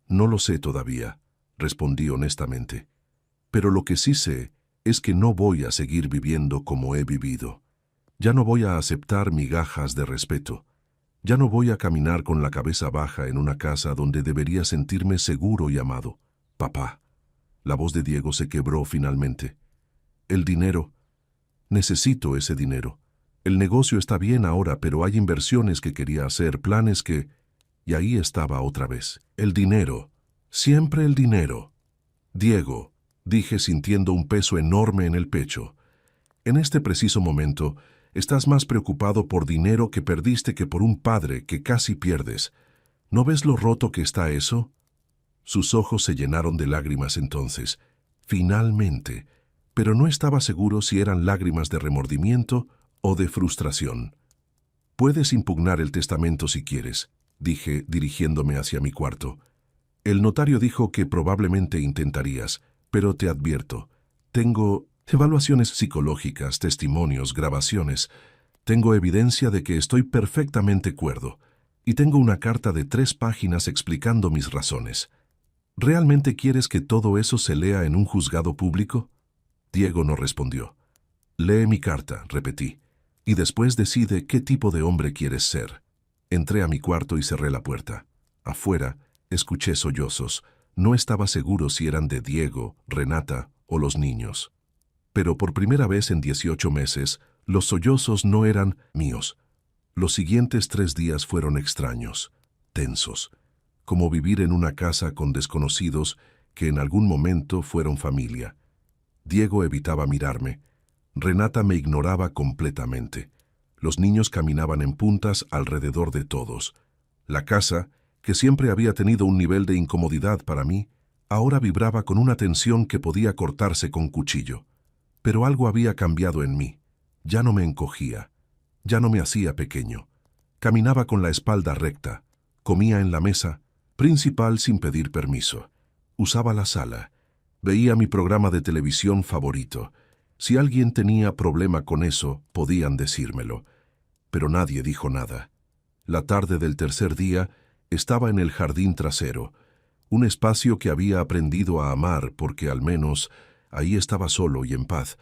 [SPEAKER 1] No lo sé todavía, respondí honestamente. Pero lo que sí sé es que no voy a seguir viviendo como he vivido. Ya no voy a aceptar migajas de respeto. Ya no voy a caminar con la cabeza baja en una casa donde debería sentirme seguro y amado. Papá. La voz de Diego se quebró finalmente. El dinero. Necesito ese dinero. El negocio está bien ahora, pero hay inversiones que quería hacer, planes que... Y ahí estaba otra vez. El dinero. Siempre el dinero. Diego, dije sintiendo un peso enorme en el pecho. En este preciso momento, estás más preocupado por dinero que perdiste que por un padre que casi pierdes. ¿No ves lo roto que está eso? Sus ojos se llenaron de lágrimas entonces. Finalmente, pero no estaba seguro si eran lágrimas de remordimiento o de frustración. «Puedes impugnar el testamento si quieres», dije, dirigiéndome hacia mi cuarto. «El notario dijo que probablemente intentarías, pero te advierto, tengo evaluaciones psicológicas, testimonios, grabaciones. Tengo evidencia de que estoy perfectamente cuerdo, y tengo una carta de 3 páginas explicando mis razones. ¿Realmente quieres que todo eso se lea en un juzgado público?» Diego no respondió. «Lee mi carta», repetí, «y después decide qué tipo de hombre quieres ser». Entré a mi cuarto y cerré la puerta. Afuera, escuché sollozos. No estaba seguro si eran de Diego, Renata o los niños. Pero por primera vez en 18 meses, los sollozos no eran míos. Los siguientes 3 días fueron extraños, tensos, como vivir en una casa con desconocidos que en algún momento fueron familia. Diego evitaba mirarme. Renata me ignoraba completamente. Los niños caminaban en puntas alrededor de todos. La casa, que siempre había tenido un nivel de incomodidad para mí, ahora vibraba con una tensión que podía cortarse con cuchillo. Pero algo había cambiado en mí. Ya no me encogía. Ya no me hacía pequeño. Caminaba con la espalda recta. Comía en la mesa principal sin pedir permiso. Usaba la sala. Veía mi programa de televisión favorito. Si alguien tenía problema con eso, podían decírmelo. Pero nadie dijo nada. La tarde del tercer día estaba en el jardín trasero, un espacio que había aprendido a amar porque al menos ahí estaba solo y en paz,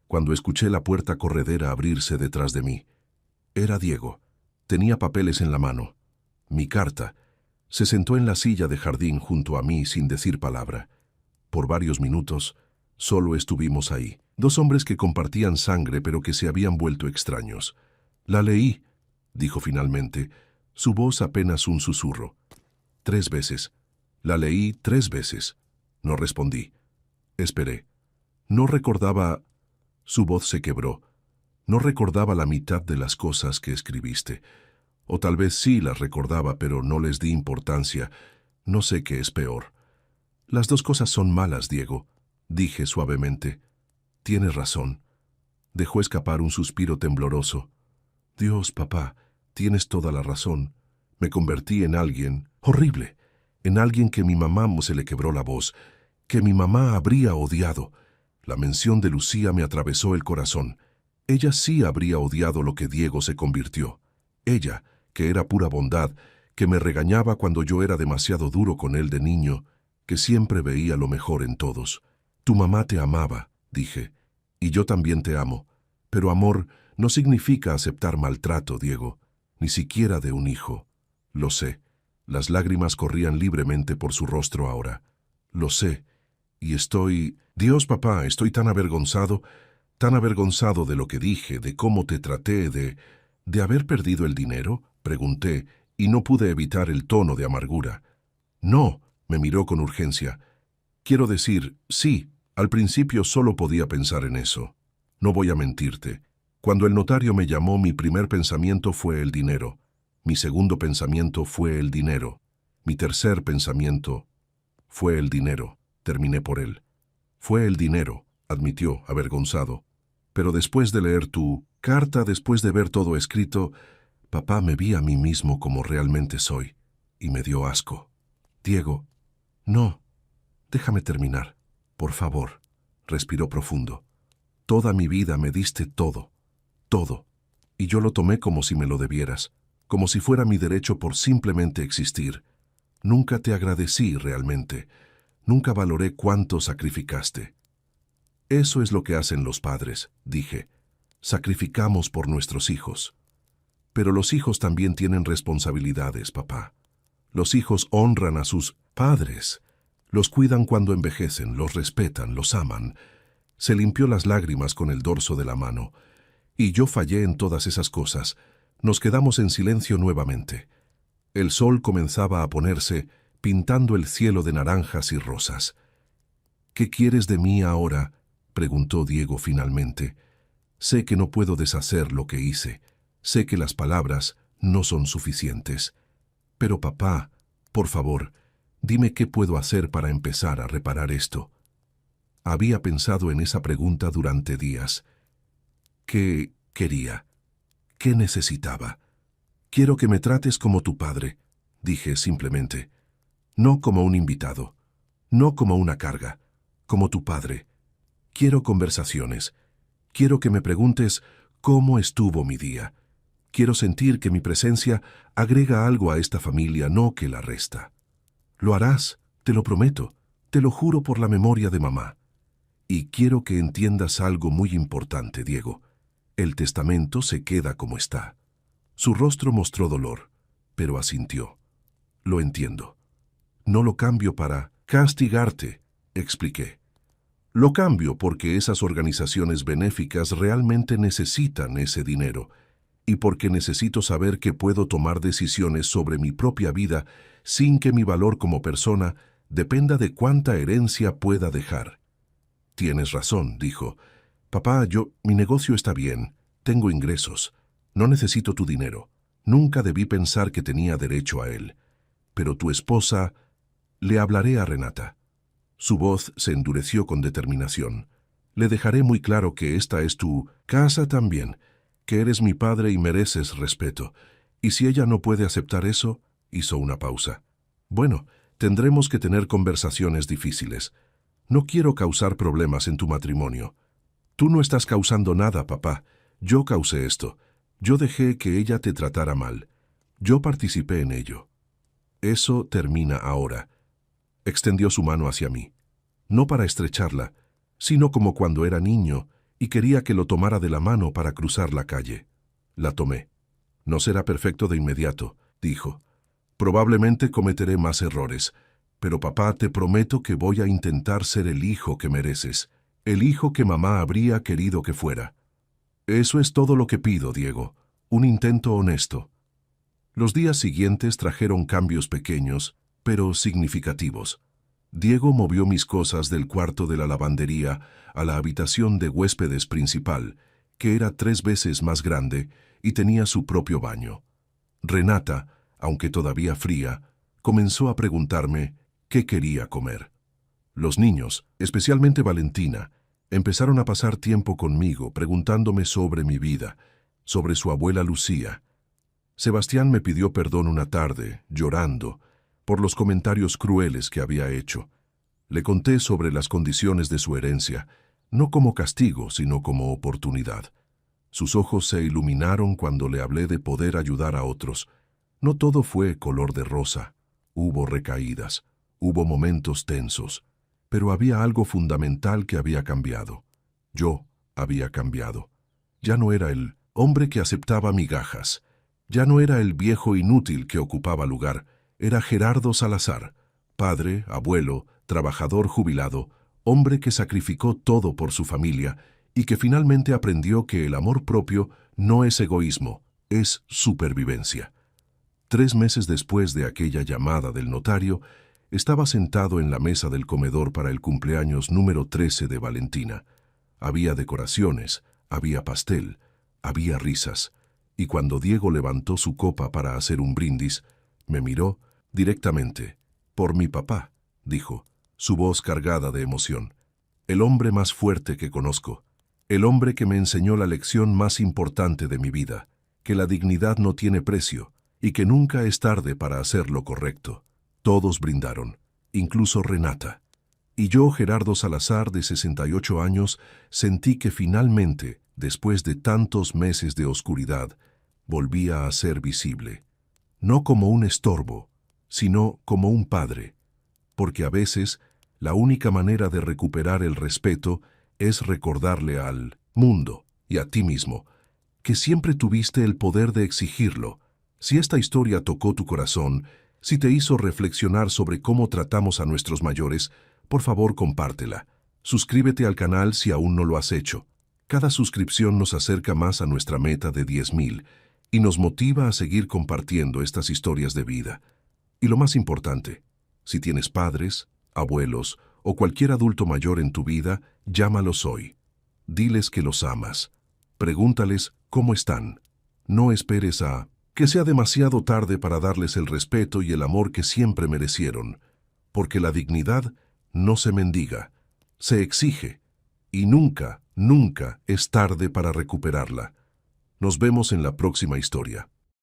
[SPEAKER 1] cuando escuché la puerta corredera abrirse detrás de mí. Era Diego. Tenía papeles en la mano. Mi carta. Se sentó en la silla de jardín junto a mí sin decir palabra. Por varios minutos, solo estuvimos ahí. 2 hombres que compartían sangre pero que se habían vuelto extraños. «La leí», dijo finalmente, su voz apenas un susurro. 3 veces. «La leí 3 veces». No respondí. Esperé. No recordaba... Su voz se quebró. No recordaba la mitad de las cosas que escribiste. O tal vez sí las recordaba, pero no les di importancia. No sé qué es peor. «Las 2 cosas son malas, Diego», dije suavemente. «Tienes razón». Dejó escapar un suspiro tembloroso. «Dios, papá, tienes toda la razón. Me convertí en alguien horrible, en alguien que mi mamá se le quebró la voz, que mi mamá habría odiado». La mención de Lucía me atravesó el corazón. Ella sí habría odiado lo que Diego se convirtió. Ella, que era pura bondad, que me regañaba cuando yo era demasiado duro con él de niño, que siempre veía lo mejor en todos. «Tu mamá te amaba», dije, «y yo también te amo. Pero amor no significa aceptar maltrato, Diego, ni siquiera de un hijo». «Lo sé». Las lágrimas corrían libremente por su rostro ahora. «Lo sé. Y estoy... Dios, papá, estoy tan avergonzado de lo que dije, de cómo te traté, ¿De haber perdido el dinero?», pregunté, y no pude evitar el tono de amargura. «No», me miró con urgencia. «Quiero decir, sí, al principio solo podía pensar en eso. No voy a mentirte. Cuando el notario me llamó, mi primer pensamiento fue el dinero. Mi segundo pensamiento fue el dinero. Mi tercer pensamiento fue el dinero». Terminé por él. «Fue el dinero», admitió, avergonzado. «Pero después de leer tu carta, después de ver todo escrito, papá, me vi a mí mismo como realmente soy, y me dio asco». «Diego, no, déjame terminar, por favor», respiró profundo. «Toda mi vida me diste todo, todo, y yo lo tomé como si me lo debieras, como si fuera mi derecho por simplemente existir. Nunca te agradecí realmente. Nunca valoré cuánto sacrificaste». «Eso es lo que hacen los padres», dije. «Sacrificamos por nuestros hijos». «Pero los hijos también tienen responsabilidades, papá. Los hijos honran a sus padres. Los cuidan cuando envejecen, los respetan, los aman». Se limpió las lágrimas con el dorso de la mano. «Y yo fallé en todas esas cosas». Nos quedamos en silencio nuevamente. El sol comenzaba a ponerse, pintando el cielo de naranjas y rosas. «¿Qué quieres de mí ahora?», preguntó Diego finalmente. «Sé que no puedo deshacer lo que hice. Sé que las palabras no son suficientes. Pero papá, por favor, dime qué puedo hacer para empezar a reparar esto». Había pensado en esa pregunta durante días. ¿Qué quería? ¿Qué necesitaba? Quiero que me trates como tu padre, dije simplemente. No como un invitado, no como una carga, como tu padre. Quiero conversaciones. Quiero que me preguntes cómo estuvo mi día. Quiero sentir que mi presencia agrega algo a esta familia, no que la resta. Lo harás, te lo prometo, te lo juro por la memoria de mamá. Y quiero que entiendas algo muy importante, Diego. El testamento se queda como está. Su rostro mostró dolor, pero asintió. Lo entiendo. No lo cambio para castigarte, expliqué. Lo cambio porque esas organizaciones benéficas realmente necesitan ese dinero y porque necesito saber que puedo tomar decisiones sobre mi propia vida sin que mi valor como persona dependa de cuánta herencia pueda dejar. Tienes razón, dijo. Papá, mi negocio está bien, tengo ingresos, no necesito tu dinero. Nunca debí pensar que tenía derecho a él. Pero tu esposa... Le hablaré a Renata. Su voz se endureció con determinación. Le dejaré muy claro que esta es tu casa también, que eres mi padre y mereces respeto. Y si ella no puede aceptar eso, hizo una pausa. Bueno, tendremos que tener conversaciones difíciles. No quiero causar problemas en tu matrimonio. Tú no estás causando nada, papá. Yo causé esto. Yo dejé que ella te tratara mal. Yo participé en ello. Eso termina ahora. Extendió su mano hacia mí, no para estrecharla, sino como cuando era niño y quería que lo tomara de la mano para cruzar la calle. La tomé. No será perfecto de inmediato, dijo. Probablemente cometeré más errores, pero papá, te prometo que voy a intentar ser el hijo que mereces, el hijo que mamá habría querido que fuera. Eso es todo lo que pido, Diego, un intento honesto. Los días siguientes trajeron cambios pequeños, pero significativos. Diego movió mis cosas del cuarto de la lavandería a la habitación de huéspedes principal, que era 3 veces más grande y tenía su propio baño. Renata, aunque todavía fría, comenzó a preguntarme qué quería comer. Los niños, especialmente Valentina, empezaron a pasar tiempo conmigo preguntándome sobre mi vida, sobre su abuela Lucía. Sebastián me pidió perdón una tarde, llorando, por los comentarios crueles que había hecho. Le conté sobre las condiciones de su herencia, no como castigo, sino como oportunidad. Sus ojos se iluminaron cuando le hablé de poder ayudar a otros. No todo fue color de rosa. Hubo recaídas, hubo momentos tensos, pero había algo fundamental que había cambiado. Yo había cambiado. Ya no era el hombre que aceptaba migajas. Ya no era el viejo inútil que ocupaba lugar. Era Gerardo Salazar, padre, abuelo, trabajador jubilado, hombre que sacrificó todo por su familia y que finalmente aprendió que el amor propio no es egoísmo, es supervivencia. 3 meses después de aquella llamada del notario, estaba sentado en la mesa del comedor para el cumpleaños número 13 de Valentina. Había decoraciones, había pastel, había risas, y cuando Diego levantó su copa para hacer un brindis, me miró directamente. «Por mi papá», dijo, su voz cargada de emoción. «El hombre más fuerte que conozco. El hombre que me enseñó la lección más importante de mi vida, que la dignidad no tiene precio y que nunca es tarde para hacer lo correcto». Todos brindaron, incluso Renata. Y yo, Gerardo Salazar, de 68 años, sentí que finalmente, después de tantos meses de oscuridad, volvía a ser visible. No como un estorbo, sino como un padre, porque a veces la única manera de recuperar el respeto es recordarle al mundo y a ti mismo que siempre tuviste el poder de exigirlo. Si esta historia tocó tu corazón, si te hizo reflexionar sobre cómo tratamos a nuestros mayores, por favor compártela. Suscríbete al canal si aún no lo has hecho. Cada suscripción nos acerca más a nuestra meta de 10,000 y nos motiva a seguir compartiendo estas historias de vida. Y lo más importante, si tienes padres, abuelos o cualquier adulto mayor en tu vida, llámalos hoy. Diles que los amas. Pregúntales cómo están. No esperes a que sea demasiado tarde para darles el respeto y el amor que siempre merecieron, porque la dignidad no se mendiga, se exige, y nunca, nunca es tarde para recuperarla. Nos vemos en la próxima historia.